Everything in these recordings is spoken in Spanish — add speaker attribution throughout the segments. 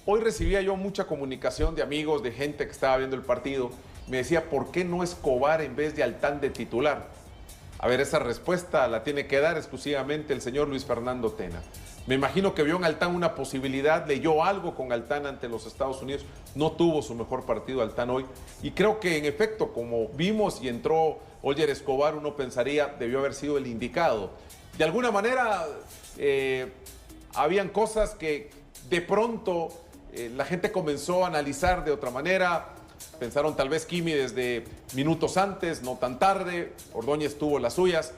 Speaker 1: Hoy recibía yo mucha comunicación de amigos, de gente que estaba viendo el partido. Me decía, ¿por qué no Escobar en vez de Altán de titular? A ver, esa respuesta la tiene que dar exclusivamente el señor Luis Fernando Tena. Me imagino que vio en Altán una posibilidad, leyó algo con Altán ante los Estados Unidos. No tuvo su mejor partido Altán hoy. Y creo que en efecto, como vimos y entró Oyer Escobar, uno pensaría debió haber sido el indicado. De alguna manera, habían cosas que de pronto la gente comenzó a analizar de otra manera. Pensaron tal vez Kimi desde minutos antes, no tan tarde. Ordóñez tuvo las suyas.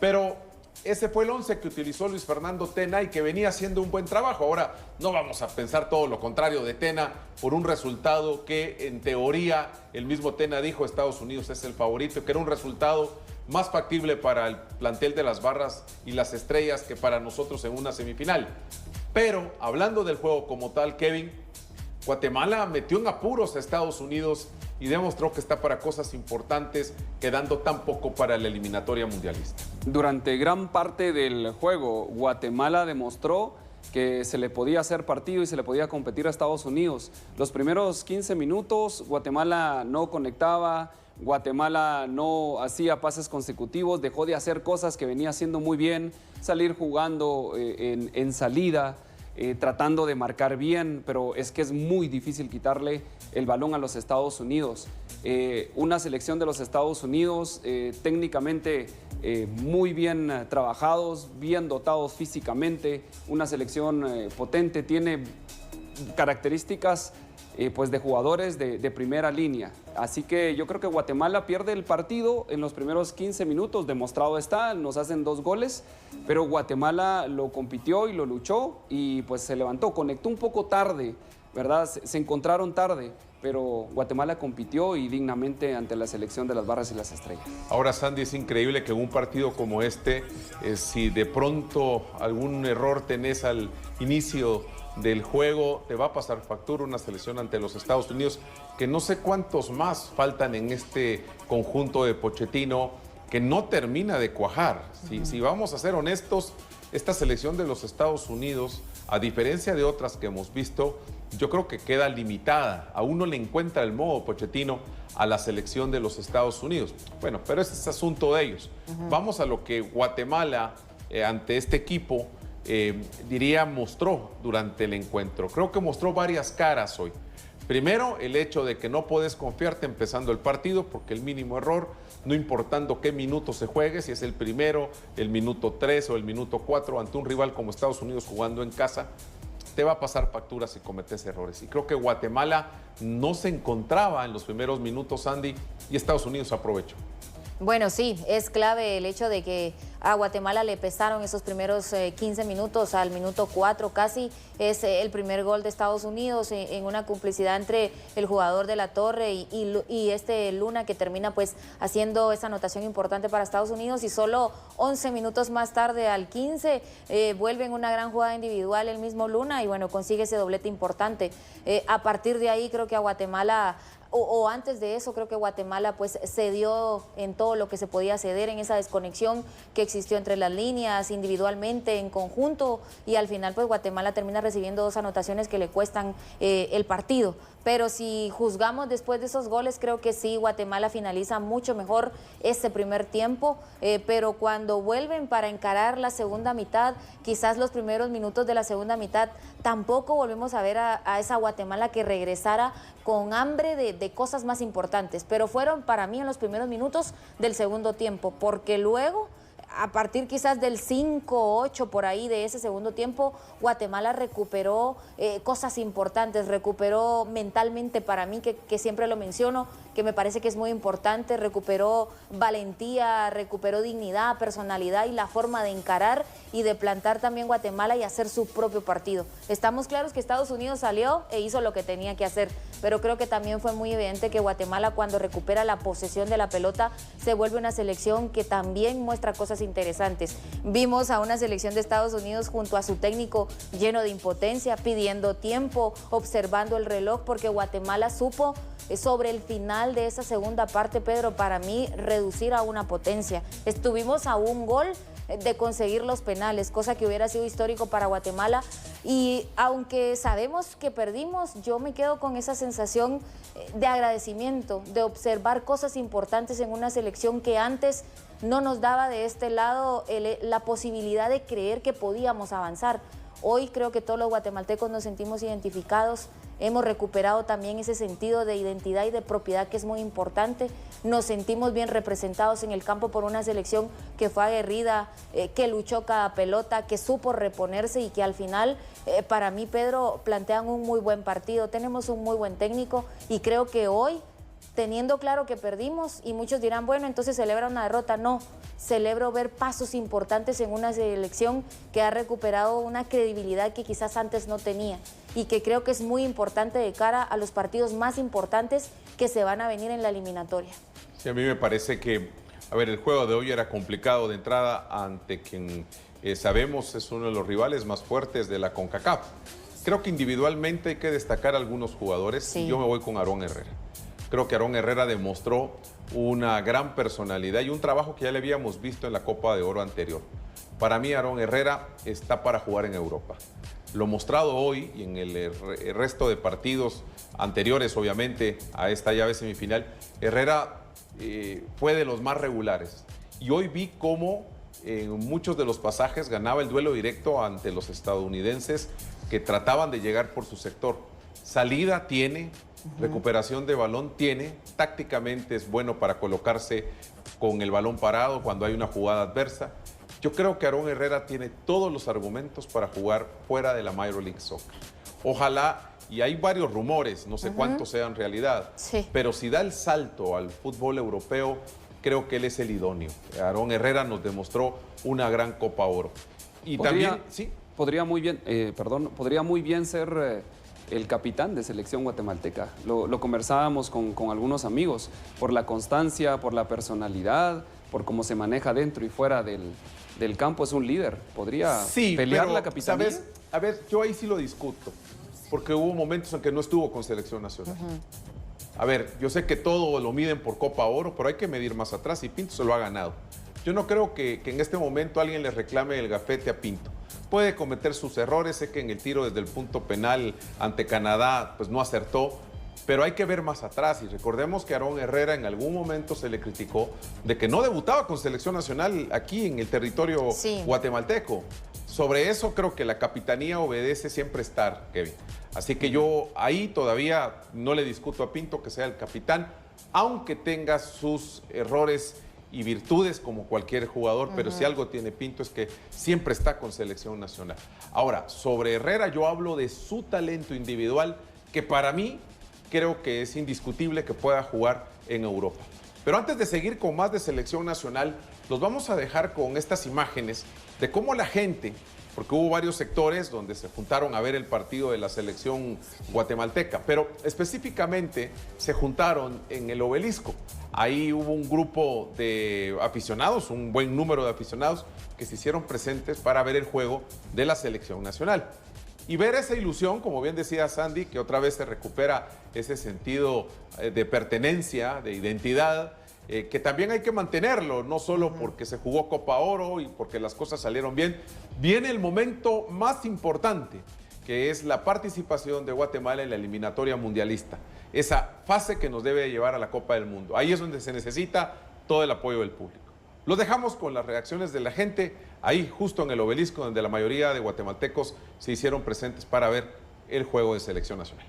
Speaker 1: Pero ese fue el 11 que utilizó Luis Fernando Tena y que venía haciendo un buen trabajo. Ahora, no vamos a pensar todo lo contrario de Tena por un resultado que en teoría el mismo Tena dijo Estados Unidos es el favorito, que era un resultado más factible para el plantel de las Barras y las Estrellas que para nosotros en una semifinal. Pero hablando del juego como tal, Kevin, Guatemala metió en apuros a Estados Unidos y demostró que está para cosas importantes, quedando tan poco para la eliminatoria mundialista.
Speaker 2: Durante gran parte del juego, Guatemala demostró que se le podía hacer partido y se le podía competir a Estados Unidos. Los primeros 15 minutos, Guatemala no conectaba, Guatemala no hacía pases consecutivos, dejó de hacer cosas que venía haciendo muy bien, salir jugando en salida, tratando de marcar bien, pero es que es muy difícil quitarle el balón a los Estados Unidos. Una selección de los Estados Unidos técnicamente muy bien trabajados, bien dotados físicamente, una selección potente, tiene características pues de jugadores de primera línea. Así que yo creo que Guatemala pierde el partido en los primeros 15 minutos, demostrado está, nos hacen 2 goles, pero Guatemala lo compitió y lo luchó y pues se levantó, conectó un poco tarde, ¿verdad? Se encontraron tarde, pero Guatemala compitió y dignamente ante la selección de las Barras y las Estrellas.
Speaker 1: Ahora, Sandy, es increíble que en un partido como este, si de pronto algún error tenés al inicio del juego, te va a pasar factura una selección ante los Estados Unidos, que no sé cuántos más faltan en este conjunto de Pochettino, que no termina de cuajar. Si vamos a ser honestos, esta selección de los Estados Unidos, a diferencia de otras que hemos visto, yo creo que queda limitada. Aún no le encuentra el modo Pochettino a la selección de los Estados Unidos. Bueno, pero ese es asunto de ellos. Vamos a lo que Guatemala, ante este equipo, diría, mostró durante el encuentro. Creo que mostró varias caras hoy. Primero, el hecho de que no puedes confiarte empezando el partido, porque el mínimo error, no importando qué minuto se juegue, si es el primero, el minuto 3 o el minuto 4, ante un rival como Estados Unidos jugando en casa, te va a pasar factura si cometes errores. Y creo que Guatemala no se encontraba en los primeros minutos, Andy, y Estados Unidos aprovechó.
Speaker 3: Bueno, sí, es clave el hecho de que a Guatemala le pesaron esos primeros 15 minutos, al minuto 4 casi, es el primer gol de Estados Unidos en una complicidad entre el jugador de la Torre y este Luna, que termina pues haciendo esa anotación importante para Estados Unidos, y solo 11 minutos más tarde, al 15, vuelve en una gran jugada individual el mismo Luna y bueno, consigue ese doblete importante. A partir de ahí creo que a Guatemala... O antes de eso, creo que Guatemala pues cedió en todo lo que se podía ceder, en esa desconexión que existió entre las líneas, individualmente, en conjunto, y al final pues Guatemala termina recibiendo 2 anotaciones que le cuestan el partido. Pero si juzgamos después de esos goles, creo que sí, Guatemala finaliza mucho mejor ese primer tiempo, pero cuando vuelven para encarar la segunda mitad, quizás los primeros minutos de la segunda mitad, tampoco volvemos a ver a esa Guatemala que regresara con hambre de cosas más importantes, pero fueron para mí en los primeros minutos del segundo tiempo, porque luego, a partir quizás del 5-8 por ahí de ese segundo tiempo, Guatemala recuperó cosas importantes, recuperó mentalmente, para mí, que siempre lo menciono, que me parece que es muy importante, recuperó valentía, recuperó dignidad, personalidad y la forma de encarar y de plantar también Guatemala y hacer su propio partido. Estamos claros que Estados Unidos salió e hizo lo que tenía que hacer, pero creo que también fue muy evidente que Guatemala, cuando recupera la posesión de la pelota, se vuelve una selección que también muestra cosas interesantes. Vimos a una selección de Estados Unidos junto a su técnico lleno de impotencia, pidiendo tiempo, observando el reloj, porque Guatemala supo sobre el final de esa segunda parte, Pedro, para mí, reducir a una potencia. Estuvimos a un gol de conseguir los penales, cosa que hubiera sido histórico para Guatemala. Y aunque sabemos que perdimos, yo me quedo con esa sensación de agradecimiento, de observar cosas importantes en una selección que antes no nos daba de este lado la posibilidad de creer que podíamos avanzar. Hoy creo que todos los guatemaltecos nos sentimos identificados, hemos recuperado también ese sentido de identidad y de propiedad que es muy importante, nos sentimos bien representados en el campo por una selección que fue aguerrida, que luchó cada pelota, que supo reponerse y que al final, para mí, Pedro, plantean un muy buen partido, tenemos un muy buen técnico y creo que hoy, teniendo claro que perdimos, y muchos dirán, bueno, entonces celebra una derrota. No, celebro ver pasos importantes en una selección que ha recuperado una credibilidad que quizás antes no tenía y que creo que es muy importante de cara a los partidos más importantes que se van a venir en la eliminatoria.
Speaker 1: Sí, a mí me parece que, a ver, el juego de hoy era complicado de entrada ante quien sabemos es uno de los rivales más fuertes de la CONCACAF. Creo que individualmente hay que destacar a algunos jugadores. Sí. Yo me voy con Aarón Herrera. Creo que Aarón Herrera demostró una gran personalidad y un trabajo que ya le habíamos visto en la Copa de Oro anterior. Para mí, Aarón Herrera está para jugar en Europa. Lo mostrado hoy y en el resto de partidos anteriores, obviamente, a esta llave semifinal, Herrera fue de los más regulares. Y hoy vi cómo en muchos de los pasajes ganaba el duelo directo ante los estadounidenses que trataban de llegar por su sector. Salida tiene, recuperación de balón tiene, tácticamente es bueno para colocarse con el balón parado cuando hay una jugada adversa. Yo creo que Aarón Herrera tiene todos los argumentos para jugar fuera de la Major League Soccer. Ojalá, y hay varios rumores, no sé cuántos sean realidad, pero si da el salto al fútbol europeo, creo que él es el idóneo. Aarón Herrera nos demostró una gran Copa Oro. Y también, sí.
Speaker 2: Podría muy bien ser el capitán de selección guatemalteca. Lo conversábamos con algunos amigos, por la constancia, por la personalidad, por cómo se maneja dentro y fuera del campo, es un líder. ¿Podría pelear la capitanía?
Speaker 1: ¿Sabes? A ver, yo ahí sí lo discuto, porque hubo momentos en que no estuvo con selección nacional. A ver, yo sé que todo lo miden por Copa Oro, pero hay que medir más atrás y Pinto se lo ha ganado. Yo no creo que en este momento alguien le reclame el gafete a Pinto. Puede cometer sus errores, sé que en el tiro desde el punto penal ante Canadá pues no acertó, pero hay que ver más atrás y recordemos que a Aarón Herrera en algún momento se le criticó de que no debutaba con selección nacional aquí en el territorio guatemalteco. Sobre eso creo que la capitanía obedece siempre estar, Kevin. Así que yo ahí todavía no le discuto a Pinto que sea el capitán, aunque tenga sus errores y virtudes como cualquier jugador, pero si algo tiene Pinto es que siempre está con selección nacional. Ahora, sobre Herrera yo hablo de su talento individual, que para mí creo que es indiscutible que pueda jugar en Europa. Pero antes de seguir con más de selección nacional, los vamos a dejar con estas imágenes de cómo la gente, porque hubo varios sectores donde se juntaron a ver el partido de la selección guatemalteca, pero específicamente se juntaron en el Obelisco. Ahí hubo un grupo de aficionados, un buen número de aficionados que se hicieron presentes para ver el juego de la selección nacional. Y ver esa ilusión, como bien decía Sandy, que otra vez se recupera ese sentido de pertenencia, de identidad, que también hay que mantenerlo, no solo porque se jugó Copa Oro y porque las cosas salieron bien. Viene el momento más importante, que es la participación de Guatemala en la eliminatoria mundialista. Esa fase que nos debe llevar a la Copa del Mundo. Ahí es donde se necesita todo el apoyo del público. Los dejamos con las reacciones de la gente, ahí justo en el Obelisco, donde la mayoría de guatemaltecos se hicieron presentes para ver el juego de selección nacional.